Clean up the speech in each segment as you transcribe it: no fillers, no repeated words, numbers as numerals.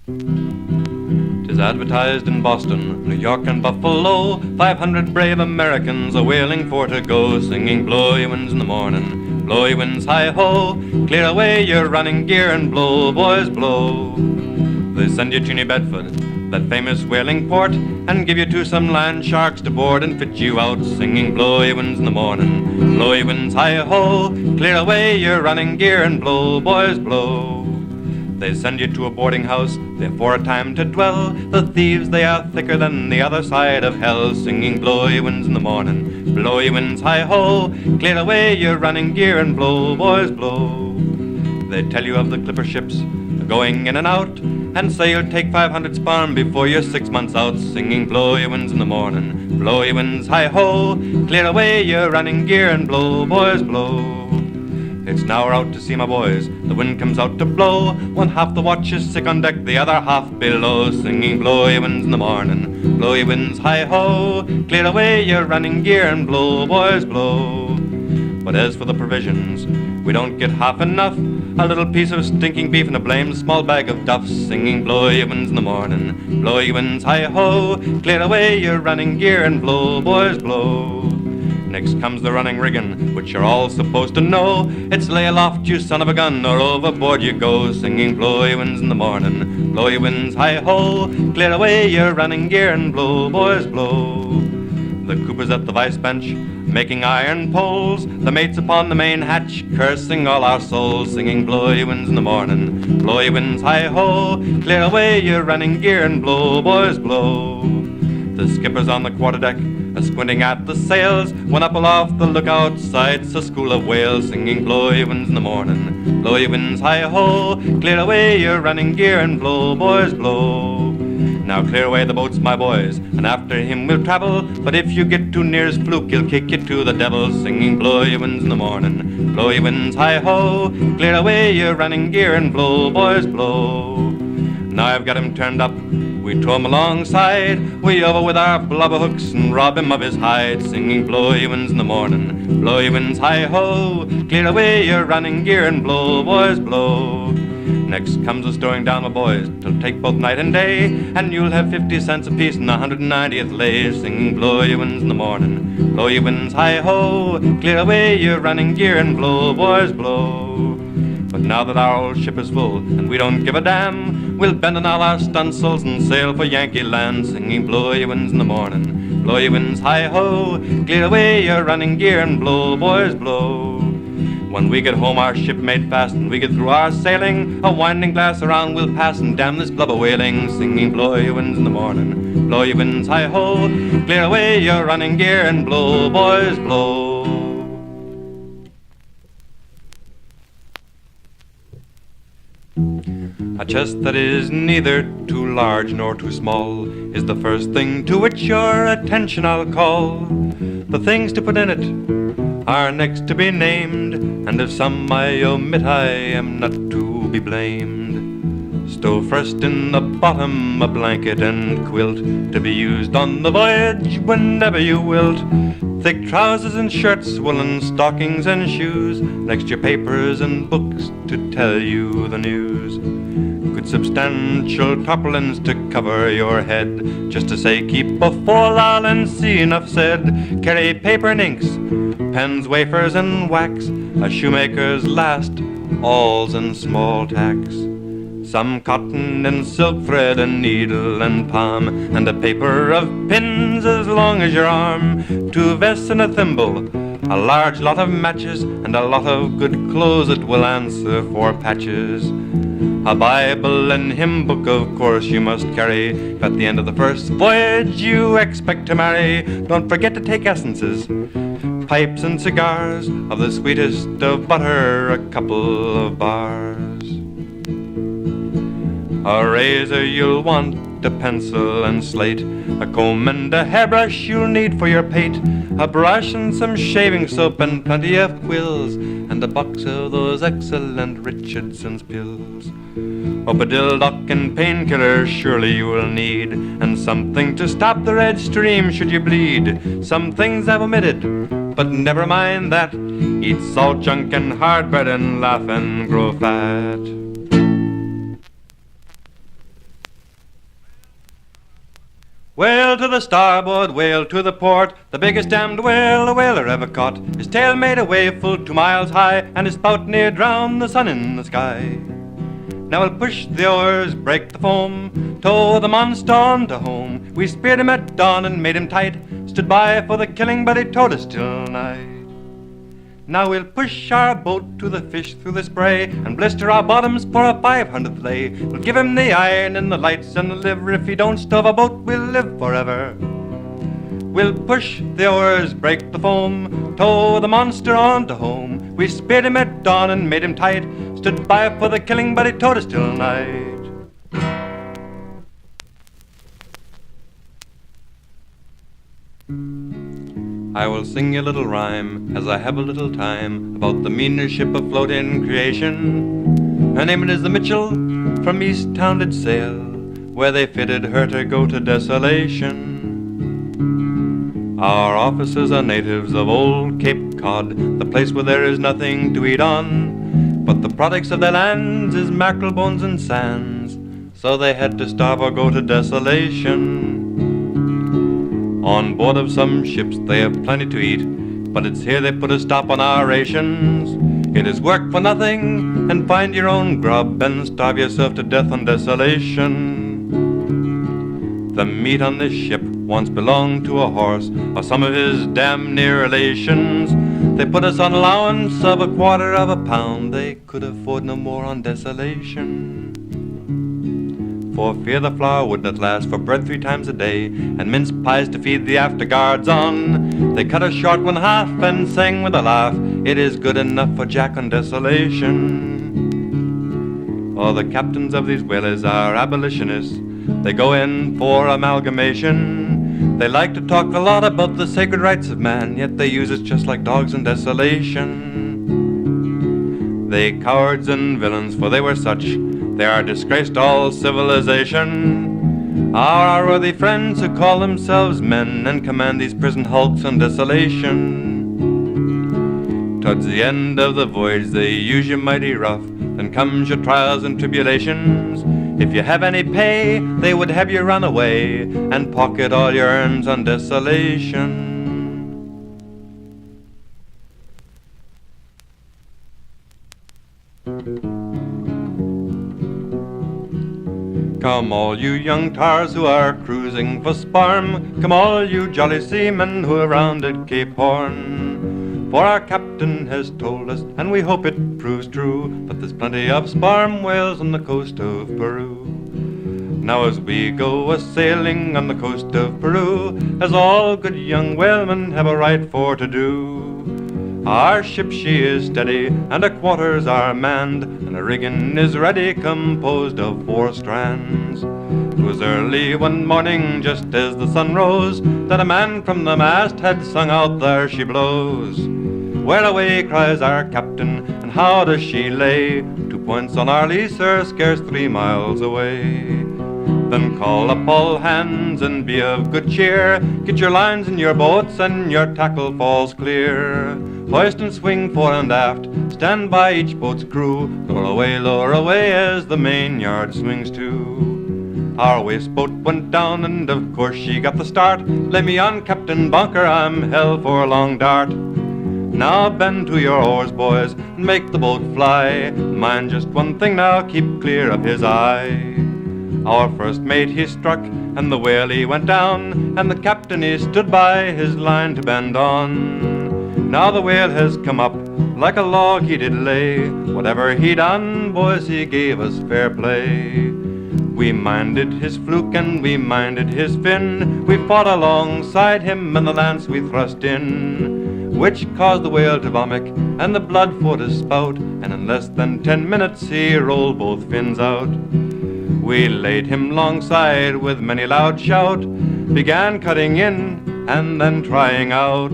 'Tis advertised in Boston, New York and Buffalo, 500 brave Americans are wailing for to go, singing blow ye winds in the morning, blow ye winds hi-ho, clear away your running gear and blow, boys, blow. They send you to New Bedford, that famous whaling port, and give you to some land sharks to board and fit you out, singing blow ye winds in the morning, blow ye winds hi-ho, clear away your running gear and blow, boys, blow. They send you to a boarding house, there for a time to dwell, the thieves they are thicker than the other side of hell, singing blow ye winds in the morning, blow ye winds hi-ho, clear away your running gear and blow, boys, blow. They tell you of the clipper ships going in and out, and say you'll take 500 sparm before you're 6 months out, singing blow ye winds in the morning, blow ye winds hi-ho, clear away your running gear and blow, boys, blow. It's now we're out to sea, my boys, the wind comes out to blow, one half the watch is sick on deck, the other half below, singing blow ye winds in the morning, blow ye winds hi-ho, clear away your running gear and blow, boys, blow. But as for the provisions, we don't get half enough, a little piece of stinking beef and a blamed small bag of duff, singing blow ye winds in the morning, blow ye winds hi-ho, clear away your running gear and blow, boys, blow. Next comes the running rigging, which you're all supposed to know. It's lay aloft, you son of a gun, or overboard you go, singing blow ye winds in the morning, blow ye winds hi-ho, clear away your running gear and blow, boys, blow. The coopers at the vice bench, making iron poles, the mates upon the main hatch, cursing all our souls, singing blow ye winds in the morning, blow ye winds hi-ho, clear away your running gear and blow, boys, blow. The skippers on the quarterdeck, squinting at the sails, when up aloft the lookout sights a school of whales, singing blow ye winds in the morning, blow ye winds hi-ho, clear away your running gear and blow, boys, blow. Now clear away the boats, my boys, and after him we'll travel, but if you get too near his fluke, he'll kick you to the devil, singing blow ye winds in the morning, blow ye winds hi-ho, clear away your running gear and blow, boys, blow. Now I've got him turned up, we tow him alongside, we over with our blubber hooks and rob him of his hide, singing blow ye winds in the morning, blow ye winds hi-ho, clear away your running gear and blow, boys, blow. Next comes the stowing down, my boys, 'twill take both night and day, and you'll have 50 cents apiece in the 190th lay, singing blow ye winds in the morning, blow ye winds hi-ho, clear away your running gear and blow, boys, blow. But now that our old ship is full and we don't give a damn, we'll bend on all our stunsails and sail for Yankee land, singing blow ye winds in the morning, blow ye winds hi-ho, clear away your running gear and blow, boys, blow. When we get home our ship made fast and we get through our sailing, a winding glass around we'll pass and damn this blubber whaling, singing blow ye winds in the morning, blow ye winds hi-ho, clear away your running gear and blow, boys, blow. A chest that is neither too large nor too small is the first thing to which your attention I'll call. The things to put in it are next to be named, and if some I omit I am not to be blamed. Stow first in the bottom a blanket and quilt, to be used on the voyage whenever you wilt. Thick trousers and shirts, woolen stockings and shoes, next your papers and books to tell you the news. Good substantial tarpaulins to cover your head, just to say keep a forelowl and see enough said. Carry paper and inks, pens, wafers and wax, a shoemaker's last, awls and small tacks. Some cotton and silk thread, a needle and palm, and a paper of pins as long as your arm. 2 vests and a thimble, a large lot of matches, and a lot of good clothes that will answer for patches. A Bible and hymn book, of course, you must carry. At the end of the first voyage you expect to marry. Don't forget to take essences, pipes and cigars, of the sweetest of butter, a couple of bars. A razor you'll want, a pencil and slate, a comb and a hairbrush you'll need for your pate, a brush and some shaving soap and plenty of quills, and a box of those excellent Richardson's pills. Opadildock and painkillers surely you will need, and something to stop the red stream should you bleed. Some things I've omitted, but never mind that. Eat salt junk and hard bread and laugh and grow fat. Whale to the starboard, whale to the port, the biggest damned whale a whaler ever caught. His tail made a wave full 2 miles high, and his spout near drowned the sun in the sky. Now we'll push the oars, break the foam, tow the monster on to home. We speared him at dawn and made him tight, stood by for the killing, but he towed us till night. Now we'll push our boat to the fish through the spray, and blister our bottoms for a 500th lay. We'll give him the iron and the lights and the liver. If he don't stove a boat, we'll live forever. We'll push the oars, break the foam, tow the monster on to home. We speared him at dawn and made him tight, stood by for the killing, but he towed us till night. I will sing you a little rhyme, as I have a little time, about the meanest ship afloat in creation. Her name is the Mitchell, from East Town did sail, where they fitted her to go to desolation. Our officers are natives of old Cape Cod, the place where there is nothing to eat on, but the products of their lands is mackerel bones and sands, so they had to starve or go to desolation. On board of some ships they have plenty to eat, but it's here they put a stop on our rations. It is work for nothing, and find your own grub, and starve yourself to death on desolation. The meat on this ship once belonged to a horse, or some of his damn near relations. They put us on allowance of a quarter of a pound, they could afford no more on desolation. For fear the flour would not last for bread 3 times a day, and mince pies to feed the afterguards on, they cut us short 1/2 and sang with a laugh, it is good enough for Jack on desolation. All the captains of these whalers are abolitionists, they go in for amalgamation. They like to talk a lot about the sacred rights of man, yet they use us just like dogs in desolation. They cowards and villains, for they were such, they are disgraced all civilization, are our worthy friends who call themselves men and command these prison hulks on desolation. Towards the end of the voyage they use you mighty rough, then comes your trials and tribulations. If you have any pay, they would have you run away and pocket all your earns on desolation. Come all you young tars who are cruising for sparm, come all you jolly seamen who are rounded Cape Horn. For our captain has told us, and we hope it proves true, that there's plenty of sparm whales on the coast of Peru. Now as we go a-sailing on the coast of Peru, as all good young whalemen have a right for to do, our ship she is steady, and her quarters are manned, and her rigging is ready, composed of 4 strands. 'Twas early one morning, just as the sun rose, that a man from the mast had sung out, "There she blows." "Where away?" cries our captain, "and how does she lay?" "2 points on our lee, sir, scarce 3 miles away." "Then call up all hands and be of good cheer, get your lines in your boats and your tackle falls clear. Hoist and swing fore and aft, stand by each boat's crew, lower away as the main yard swings to." Our waist boat went down and of course she got the start, "Lay me on, Captain Bunker, I'm hell for a long dart." "Now bend to your oars, boys, and make the boat fly, mind just one thing now, keep clear of his eye." Our first mate he struck, and the whale he went down, and the captain he stood by his line to bend on. Now the whale has come up, like a log he did lay, whatever he done, boys, he gave us fair play. We minded his fluke and we minded his fin, we fought alongside him and the lance we thrust in, which caused the whale to vomit and the blood for to spout, and in less than 10 minutes he rolled both fins out. We laid him longside with many loud shout, began cutting in and then trying out.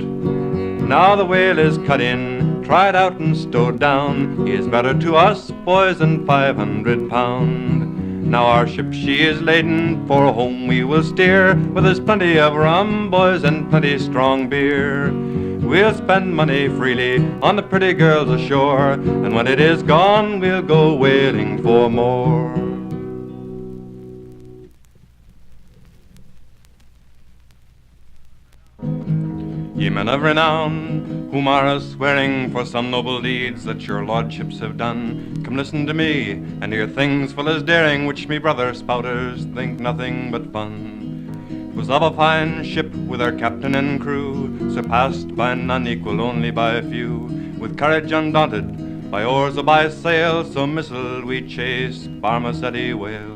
Now the whale is cut in, tried out and stowed down, he is better to us, boys, than 500 pound. Now our ship she is laden, for home we will steer, where there's plenty of rum, boys, and plenty strong beer. We'll spend money freely on the pretty girls ashore, and when it is gone we'll go whaling for more. Ye men of renown, whom are swearing for some noble deeds that your lordships have done, come listen to me, and hear things full as daring, which me brother spouters think nothing but fun. 'Twas of a fine ship with her captain and crew, surpassed by none, equal only by a few, with courage undaunted, by oars or by sail, so missiled we chase Barmacetti whale.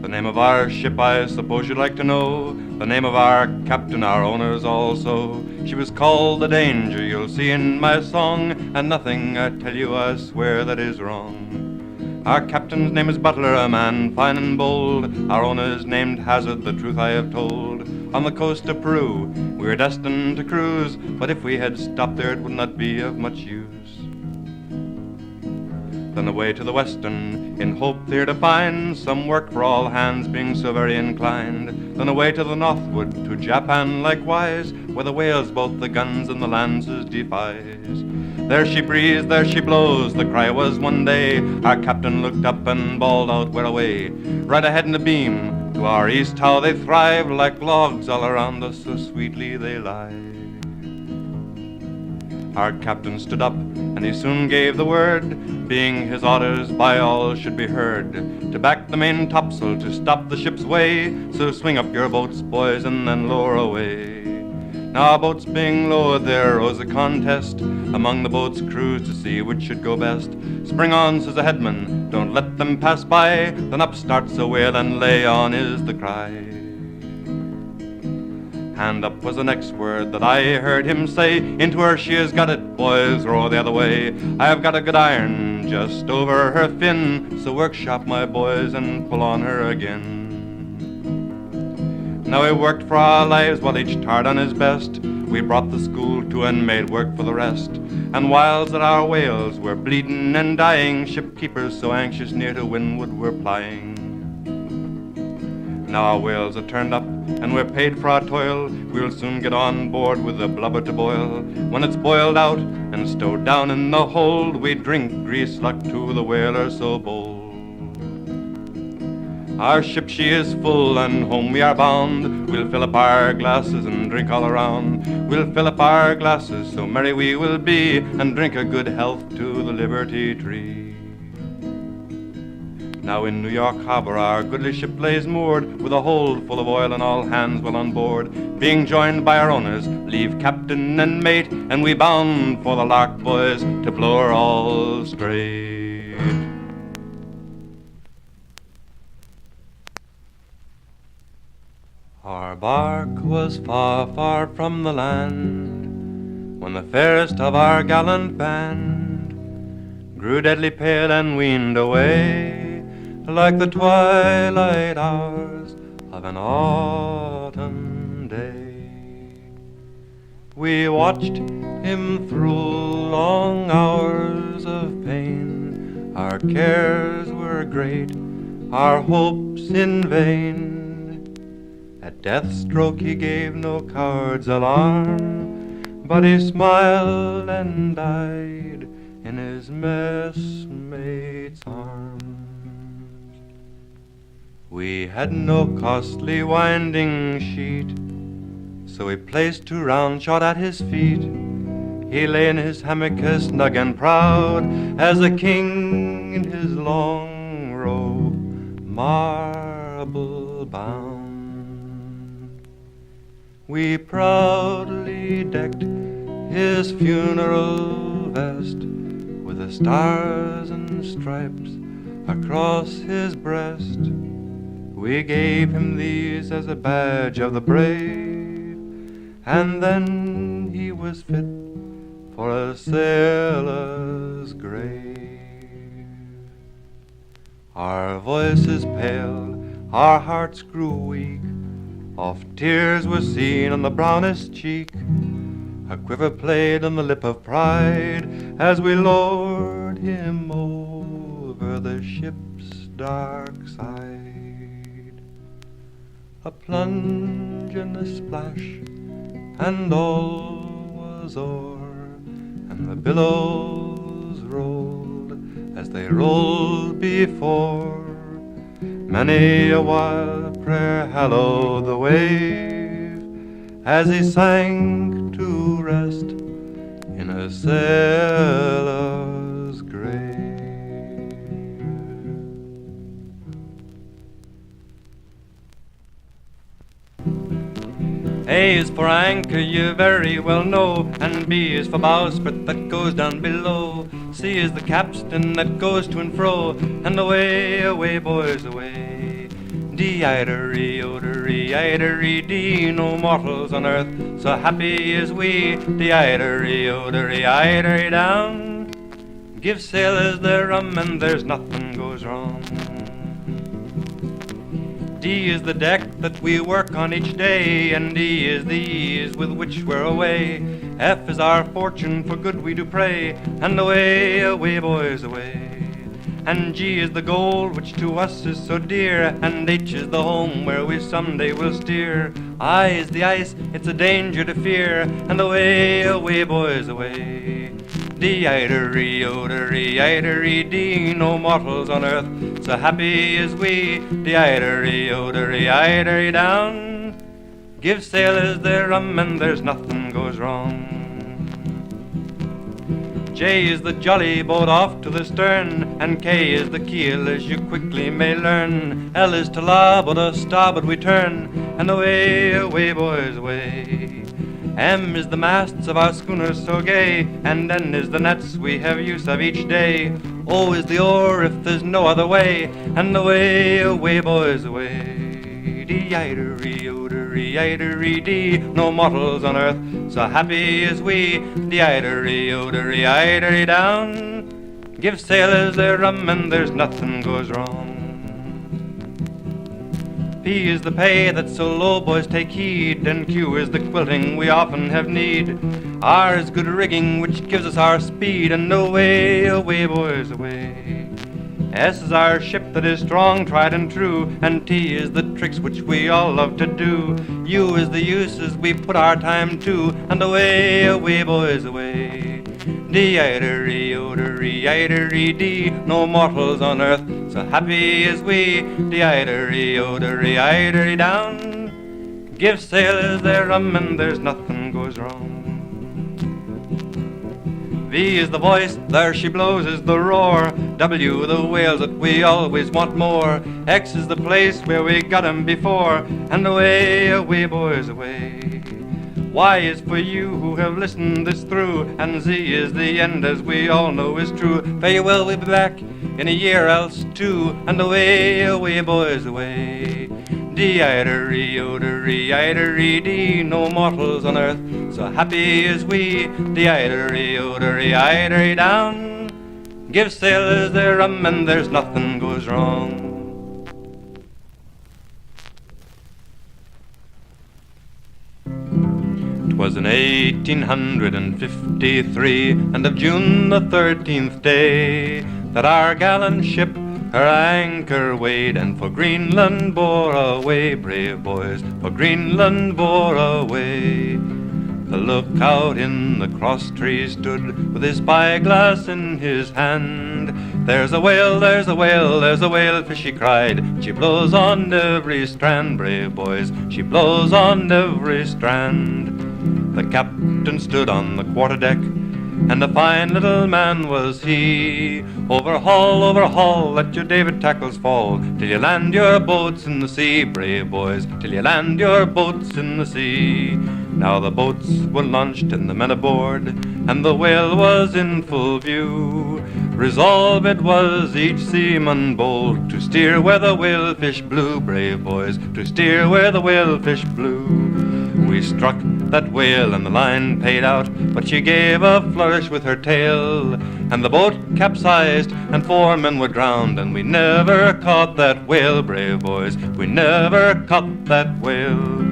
The name of our ship I suppose you'd like to know, the name of our captain, our owners also. She was called the Danger, you'll see in my song, and nothing I tell you I swear that is wrong. Our captain's name is Butler, a man fine and bold. Our owner's named Hazard, the truth I have told. On the coast of Peru we were destined to cruise, but if we had stopped there it would not be of much use. Then away to the western, in hope there to find some work for all hands, being so very inclined. Then away to the northward, to Japan likewise, where the whales both the guns and the lances defies. There she breathes, there she blows, the cry was one day. Our captain looked up and bawled out, "Where away?" Right ahead in the beam, to our east how they thrive, like logs all around us, so sweetly they lie. Our captain stood up, and he soon gave the word, being his orders by all should be heard, to back the main topsail to stop the ship's way. So swing up your boats, boys, and then lower away. Now our boats being lowered, there arose a contest among the boats' crews to see which should go best. "Spring on," says the headman, "don't let them pass by." Then up starts a whale, and "Lay on," is the cry. "Hand up," was the next word that I heard him say. "Into her she has got it, boys, row the other way. I have got a good iron just over her fin, so workshop, my boys, and pull on her again." Now we worked for our lives while each tarred on his best. We brought the school to and made work for the rest. And whiles that our whales were bleeding and dying, shipkeepers so anxious near to windward were plying. Now our whales are turned up and we're paid for our toil. We'll soon get on board with the blubber to boil. When it's boiled out and stowed down in the hold, we drink grease luck to the whaler so bold. Our ship she is full and home we are bound. We'll fill up our glasses and drink all around. We'll fill up our glasses, so merry we will be, and drink a good health to the Liberty Tree. Now in New York harbor our goodly ship lays moored, with a hold full of oil and all hands well on board. Being joined by our owners, leave captain and mate, and we bound for the Lark, boys, to blow her all straight. Our bark was far, far from the land, when the fairest of our gallant band grew deadly pale and weaned away, like the twilight hours of an autumn day. We watched him through long hours of pain. Our cares were great, our hopes in vain. At death's stroke he gave no coward's alarm, but he smiled and died in his messmate's arms. We had no costly winding sheet, so we placed 2 round shot at his feet. He lay in his hammock as snug and proud as a king in his long robe, marble bound. We proudly decked his funeral vest with the stars and stripes across his breast. We gave him these as a badge of the brave, and then he was fit for a sailor's grave. Our voices pale, our hearts grew weak, oft tears were seen on the brownest cheek. A quiver played on the lip of pride as we lowered him over the ship's dark side. A plunge and a splash, and all was o'er, and the billows rolled as they rolled before. Many a wild prayer hallowed the wave as he sank to the sailor's grave. A is for anchor, you very well know, and B is for bowsprit that goes down below. C is the capstan that goes to and fro, and away, away, boys, away. D-I-D-E-O-D-E-I-D-E-D, no mortals on earth so happy as we. D-I-D-E-O-D-E-I-D-E down. Give sailors their rum and there's nothing goes wrong. D is the deck that we work on each day, and E is the ease with which we're away. F is our fortune, for good we do pray, and away, away, boys, away. And G is the goal which to us is so dear, and H is the home where we someday will steer. I is the ice, it's a danger to fear, and away, away, boys, away. D-I-D-E-O-D-E-I-D-E-D, no mortals on earth so happy as we. D-I-D-E-O-D-E-I-D-E down. Give sailors their rum and there's nothing goes wrong. J is the jolly boat off to the stern, and K is the keel as you quickly may learn. L is to larboard or starboard we turn, and away, away, boys, away. M is the masts of our schooners so gay, and N is the nets we have use of each day. O is the oar if there's no other way, and away, away, boys, away. D-I-D-E-O-D-E-I-D-E-D, no mortals on earth so happy as we. D-I-D-E-O-D-E-I-D-E down. Give sailors their rum and there's nothing goes wrong. P is the pay that so low boys take heed, and Q is the quilting we often have need. R is good rigging which gives us our speed, and away, away, boys, away. S is our ship that is strong, tried and true, and T is the tricks which we all love to do. U is the uses we put our time to, and away, away, boys, away. D-I-D-E-O-D-E-I-D-E-D, no mortals on earth so happy as we. D-I-D-E-O-D-E-I-D-E down. Give sailors their rum and there's nothing goes wrong. V is the voice, there she blows is the roar. W the whales that we always want more. X is the place where we got 'em before, and away, away, boys, away. Y is for you who have listened this through, and Z is the end as we all know is true. Farewell, we'll be back in a year else too, and away, away, boys, away. D-I-D-E-O-D-E-I-D-E-D, no mortals on earth so happy as we. D-I-D-E-O-D-E-I-D-E down. Give sailors their rum and there's nothing goes wrong. 'Twas in 1853, and of June the 13th day, that our gallant ship her anchor weighed, and for Greenland bore away. Brave boys, for Greenland bore away. The lookout in the cross tree stood, with his spyglass in his hand. There's a whale, there's a whale, there's a whalefish, he cried. She blows on every strand, brave boys, she blows on every strand. The captain stood on the quarterdeck, and a fine little man was he. Overhaul, let your davit tackles fall, till you land your boats in the sea, brave boys, till you land your boats in the sea. Now the boats were launched and the men aboard, and the whale was in full view. Resolve it was each seaman bold, to steer where the whalefish blew, brave boys, to steer where the whalefish blew. We struck that whale and the line paid out, but she gave a flourish with her tail, and the boat capsized and 4 men were drowned, and we never caught that whale, brave boys, we never caught that whale.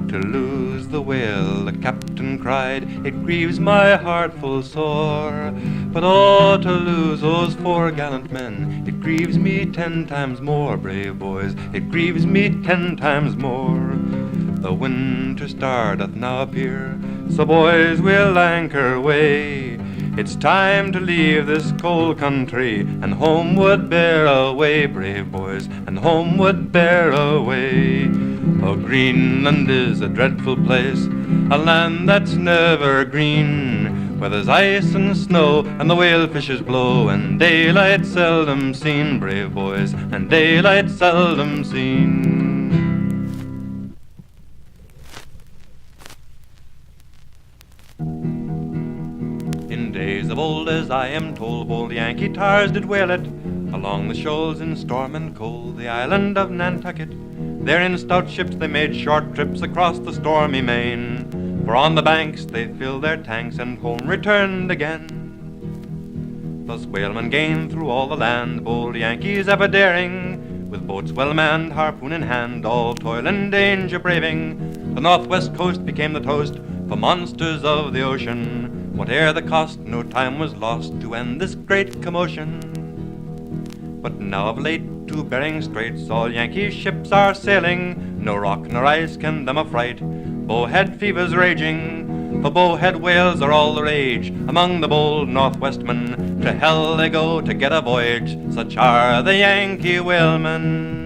To lose the whale, the captain cried, it grieves my heart full sore, but oh, to lose those 4 gallant men, it grieves me 10 times more, brave boys, it grieves me 10 times more. The winter star doth now appear, so boys we'll anchor weigh. It's time to leave this cold country, and homeward bear away, brave boys, and homeward bear away. Oh, Greenland is a dreadful place, a land that's never green, where there's ice and snow and the whale fishes blow, and daylight seldom seen, brave boys, and daylight seldom seen. In days of old, as I am told, bold Yankee tars did whale it along the shoals in storm and cold, the island of Nantucket. There in stout ships they made short trips across the stormy main, for on the banks they filled their tanks and home returned again. Thus whalemen gained through all the land, bold Yankees ever daring, with boats well manned, harpoon in hand, all toil and danger braving. The northwest coast became the toast for monsters of the ocean. Whate'er the cost, no time was lost to end this great commotion. But now of late to Bering Straits all Yankee ships are sailing, no rock nor ice can them affright. Bowhead fever's raging, for bowhead whales are all the rage among the bold Northwestmen. To hell they go to get a voyage, such are the Yankee whalemen.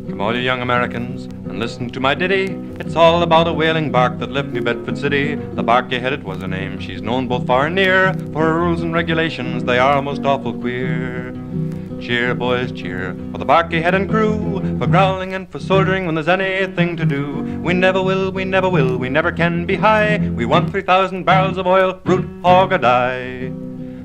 Come all you young Americans and listen to my ditty. It's all about a whaling bark that left New Bedford City. The bark you headed was her name, she's known both far and near, for her rules and regulations they are most awful queer. Cheer, boys, cheer, for the bark you head and crew, for growling and for soldiering when there's anything to do. We never will, we never will, we never can be high. We want 3,000 barrels of oil, root, hog, or die.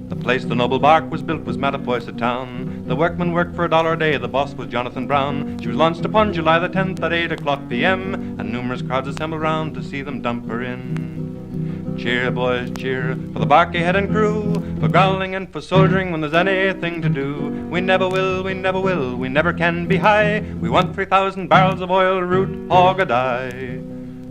The place the noble bark was built was Mattapoisett town. The workmen worked for $1 a day, the boss was Jonathan Brown. She was launched upon July the 10th at 8 o'clock p.m., and numerous crowds assembled round to see them dump her in. Cheer, boys, cheer, for the bark head and crew, for growling and for soldiering when there's anything to do. We never will, we never will, we never can be high. We want 3,000 barrels of oil, root, hog, or die.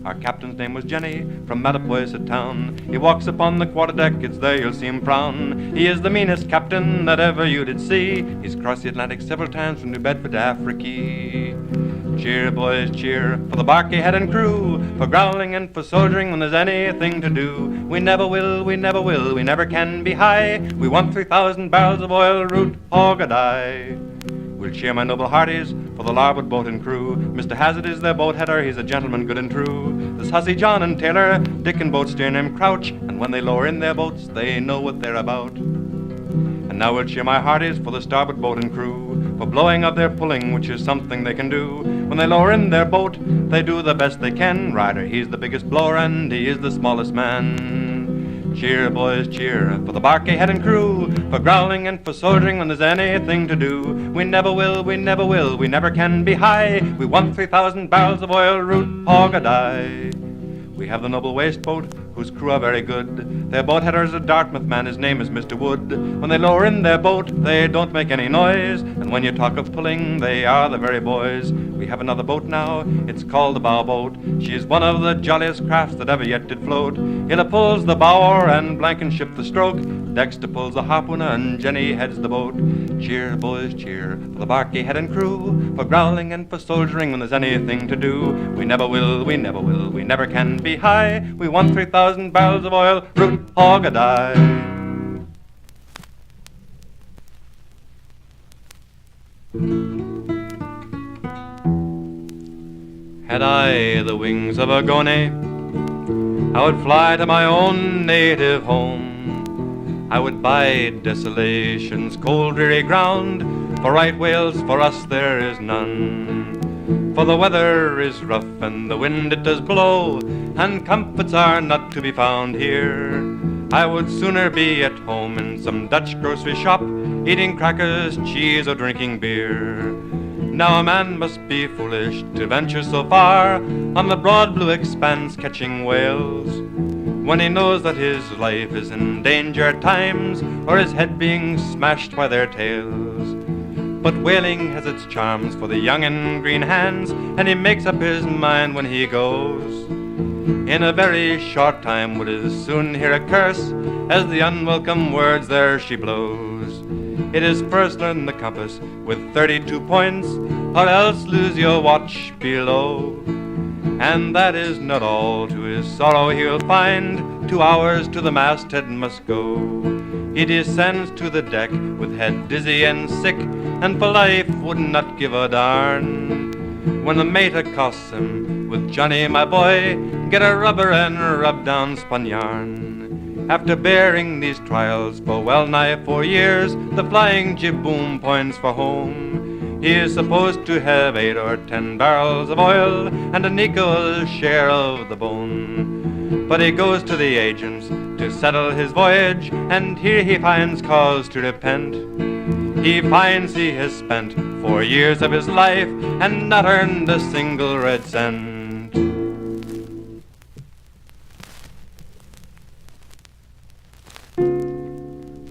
Our captain's name was Jenny, from Mattapoisett town. He walks upon the quarterdeck, it's there you'll see him frown. He is the meanest captain that ever you did see. He's crossed the Atlantic several times from New Bedford to Africa. Cheer, boys, cheer, for the barky head and crew, for growling and for soldiering when there's anything to do. We never will, we never will, we never can be high. We want 3,000 barrels of oil, root, hog, or die. We'll cheer my noble hearties for the larboard boat and crew. Mr. Hazard is their boat header, he's a gentleman good and true. This hussy John and Taylor, Dick and boat steer named Crouch, and when they lower in their boats, they know what they're about. And now we'll cheer my hearties for the starboard boat and crew, for blowing of their pulling, which is something they can do. When they lower in their boat, they do the best they can. Ryder, he's the biggest blower, and he is the smallest man. Cheer, boys, cheer, for the barky head and crew, for growling and for soldiering when there's anything to do. We never will, we never will, we never can be high. We want 3,000 barrels of oil, root, hog, or die. We have the noble waste boat, whose crew are very good. Their boat header's a Dartmouth man, his name is Mr. Wood. When they lower in their boat, they don't make any noise, and when you talk of pulling, they are the very boys. We have another boat now, it's called the bow boat. She is one of the jolliest crafts that ever yet did float. Hilla pulls the bow oar and Blankenship the stroke. Dexter pulls the harpooner and Jenny heads the boat. Cheer, boys, cheer, for the barky head and crew, for growling and for soldiering when there's anything to do. We never will, we never will, we never can be high. We want 3,000 barrels of oil, root, hog, or die. Had I the wings of a goney, I would fly to my own native home. I would bide desolation's cold dreary ground, for right whales for us there is none. For the weather is rough and the wind it does blow, and comforts are not to be found here. I would sooner be at home in some Dutch grocery shop, eating crackers, cheese, or drinking beer. Now a man must be foolish to venture so far on the broad blue expanse catching whales, when he knows that his life is in danger at times, or his head being smashed by their tails. But whaling has its charms for the young and green hands, and he makes up his mind when he goes. In a very short time would as soon hear a curse as the unwelcome words there she blows. It is first learn the compass with 32 points, or else lose your watch below. And that is not all, to his sorrow he'll find 2 hours to the masthead must go. He descends to the deck with head dizzy and sick, and for life would not give a darn. When the mate accosts him with "Johnny, my boy, get a rubber and rub down spun yarn." After bearing these trials for well nigh 4 years, the flying jib boom points for home. He is supposed to have 8 or 10 barrels of oil and an equal share of the bone. But he goes to the agents to settle his voyage, and here he finds cause to repent. He finds he has spent 4 years of his life and not earned a single red cent.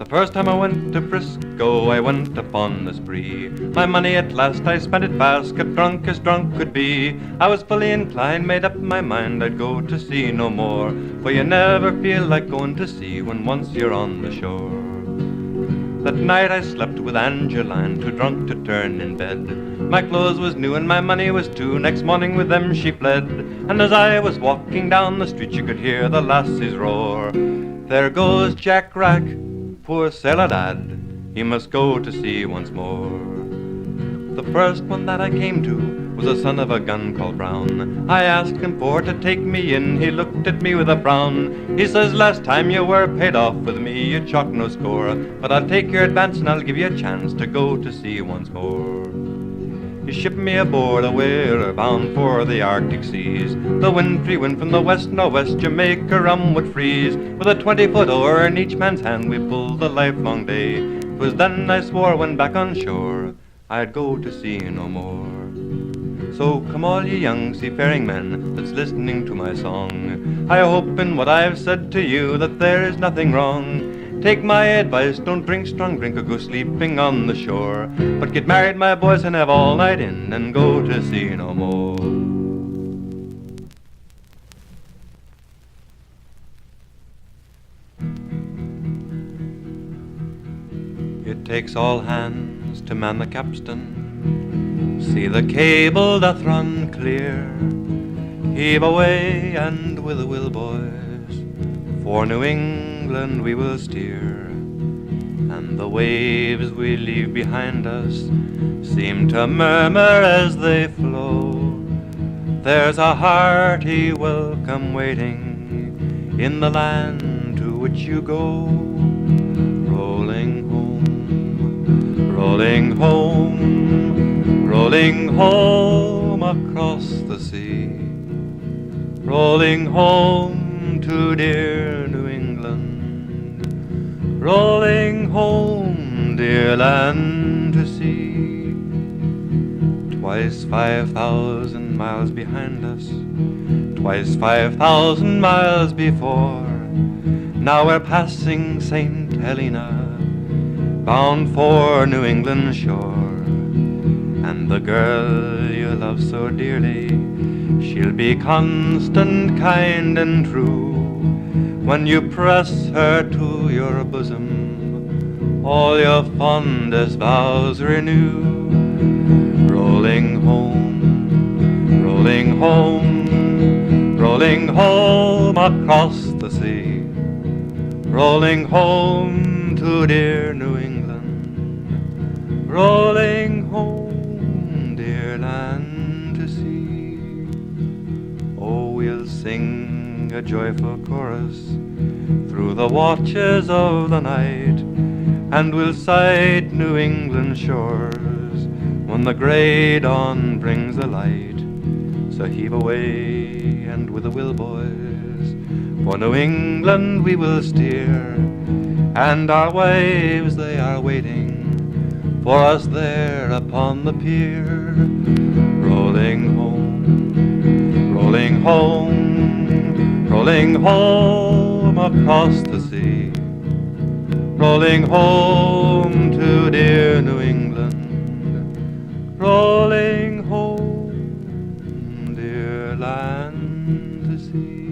The first time I went to Frisco, I went upon the spree. My money at last I spent it fast, got drunk as drunk could be. I was fully inclined, made up my mind I'd go to sea no more, for you never feel like going to sea when once you're on the shore. That night I slept with Angeline, too drunk to turn in bed. My clothes was new and my money was too. Next morning with them she fled, and as I was walking down the street you could hear the lassies roar, "There goes Jack Rack, poor sailor lad, he must go to sea once more." The first one that I came to was a son of a gun called Brown. I asked him for to take me in, he looked at me with a frown. He says, "Last time you were paid off with me, you chalk no score, but I'll take your advance and I'll give you a chance to go to sea once more." He shipped me aboard a whaler bound for the Arctic seas. The wintry wind from the west northwest, Jamaica rum would freeze. With a 20-foot oar in each man's hand, we pulled the lifelong day. 'Twas then I swore when back on shore, I'd go to sea no more. So come all ye young seafaring men that's listening to my song, I hope in what I've said to you that there is nothing wrong. Take my advice, don't drink strong drink or go sleeping on the shore, but get married, my boys, and have all night in and go to sea no more. It takes all hands to man the capstan. See the cable doth run clear. Heave away and with a will, boys, for New England we will steer. And the waves we leave behind us seem to murmur as they flow, "There's a hearty welcome waiting in the land to which you go." Rolling home, rolling home, rolling home across the sea, rolling home to dear New England, rolling home, dear land to see. Twice 5,000 miles behind us, twice 5,000 miles before. Now we're passing St. Helena, bound for New England shore. And the girl you love so dearly, she'll be constant, kind and true. When you press her to your bosom, all your fondest vows renew. Rolling home, rolling home, rolling home across the sea, rolling home to dear New England, rolling home, dear land to see. Oh, we'll sing a joyful chorus through the watches of the night, and we'll sight New England shores when the grey dawn brings the light. So heave away and with a will, boys, for New England we will steer, and our waves they are waiting for us there upon the pier. Rolling home, rolling home, rolling home across the sea, rolling home to dear New England, rolling home, dear land to see.